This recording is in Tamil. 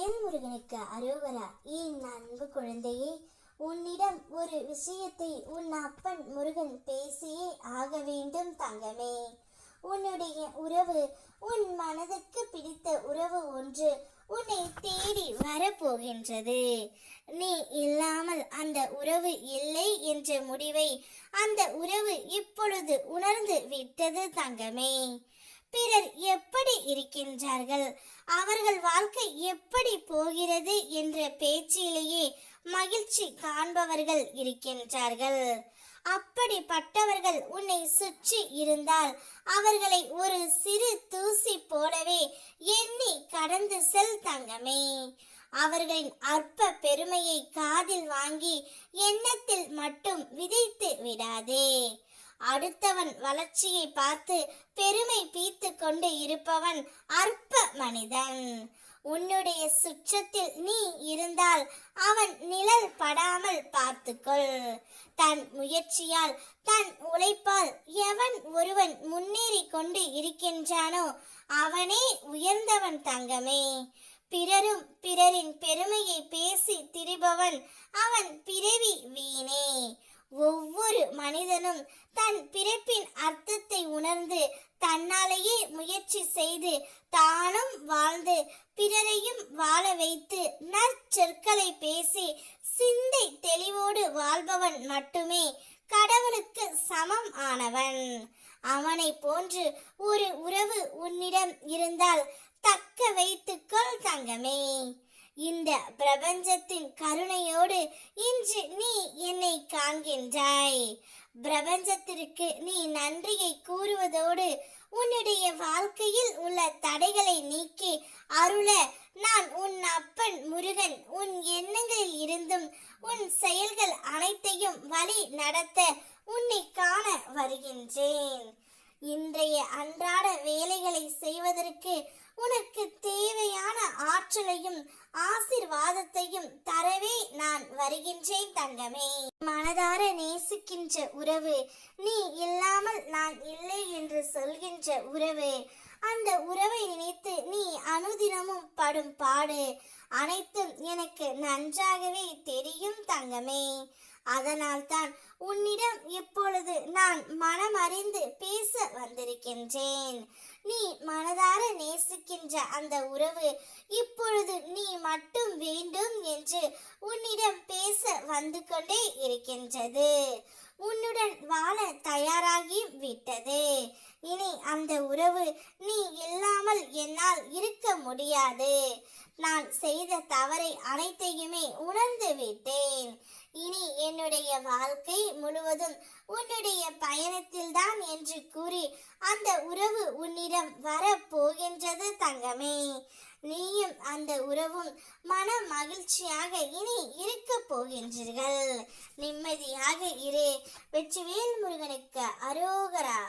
வெற்றிவேல் முருகனுக்கு அரோகரா. என் அன்பு குழந்தையே, உன்னிடம் ஒரு விஷயத்தை உன் அப்பன் முருகன் பேசியே ஆக வேண்டும் தங்கமே. உன்னுடைய உறவு, உன் மனதுக்கு பிடித்த உறவு ஒன்று உன்னை தேடி வரப்போகின்றது. நீ இல்லாமல் அந்த உறவு இல்லை என்ற முடிவை அந்த உறவு இப்பொழுது உணர்ந்து விட்டது தங்கமே. பிறர் எப்படி இருக்கின்றார்கள், அவர்கள் வாழ்க்கை எப்படி போகிறது என்ற பேச்சிலேயே மகிழ்ச்சி காண்பவர்கள் இருக்கின்றார்கள். அப்படிப்பட்டவர்கள் உன்னை சுற்றி இருந்தால் அவர்களை ஒரு சிறு தூசி போலவே எண்ணி கடந்து செல் தங்கமே. அவர்களின் அற்ப பெருமையை காதில் வாங்கி எண்ணத்தில் மட்டும் விதைத்து விடாதே. அடுத்தவன் வளர்ச்சியை பார்த்து பெருமை பீத்து கொண்டு இருப்பவன் அற்ப மனிதன். உன்னுடைய சுற்றத்தில் நீ இருந்தால் அவன் நிழல் படாமல் பார்த்துக்கொள். தன் முயற்சியால், தன் உழைப்பால் எவன் ஒருவன் முன்னேறி கொண்டு இருக்கின்றானோ அவனே உயர்ந்தவன் தங்கமே. பிறரும் பிறரின் பெருமையை பேசி திரிபவன் அவன் பிறவி வீணே. ஒவ்வொரு மனிதனும் தன் பிறப்பின் அர்த்தத்தை உணர்ந்து தன்னாலேயே முயற்சி செய்து தானும் வாழ்ந்து பிறரையும் வாழ வைத்து நற்சொற்களை பேசி சிந்தை தெளிவோடு வாழ்பவன் மட்டுமே கடவுளுக்கு சமம் ஆனவன். அவனை போன்று ஒரு உறவு உன்னிடம் இருந்தால் தக்க வைத்துக்கொள் தங்கமே. இந்த பிரபஞ்சத்தின் கருணையோடு இன்று நீ என்னை காண்கின்றாய். பிரபஞ்சத்திற்கு நீ நன்றியை கூறுவதோடு உன்னுடைய வாழ்க்கையில் உள்ள தடைகளை நீக்கி அருள நான் உன் அப்பன் முருகன் உன் எண்ணங்களில் இருந்தும் உன் செயல்கள் அனைத்தையும் வழி நடத்த உன்னை காண வருகின்றேன். இன்றைய அன்றாட வேலைகளை செய்வதற்கு உனக்கு தேவையான ஆற்றலையும் ஆசீர்வாதத்தையும் தரவே நான் வருகின்றேன் தங்கமே. மனதார நேசிக்கின்ற உறவு, நீ இல்லாமல் நான் இல்லை என்று சொல்கின்ற உறவு, அந்த உறவை நினைத்து நீ அனுதினமும் படும் பாடு அனைத்தும் எனக்கு நன்றாகவே தெரியும் தங்கமே. அதனால் தான் உன்னிடம் இப்பொழுது நான் மனமறிந்து பேச வந்திருக்கின்றேன். நீ மனதார நேசிக்கின்ற அந்த உறவு இப்பொழுது நீ மட்டும் வேண்டும் என்று உன்னிடம் பேச வந்து கொண்டே இருக்கின்றது. உன்னுடன் வாழ தயாராகி விட்டது. இனி அந்த உறவு நீ இல்லாமல் என்னால் இருக்க முடியாது. நான் செய்த தவறை அனைத்தையுமே உணர்ந்து விட்டேன். இனி என்னுடைய வாழ்க்கை முழுவதும் உன்னுடைய பயணத்தில் தான் என்று கூறி அந்த உறவு உன்னிடம் வர போகின்றது தங்கமே. நீயும் அந்த உறவும் மன மகிழ்ச்சியாக இனி இருக்க போகின்றீர்கள். நிம்மதியாக இரு. வெற்றிவேல் முருகனுக்கு அரோகரா.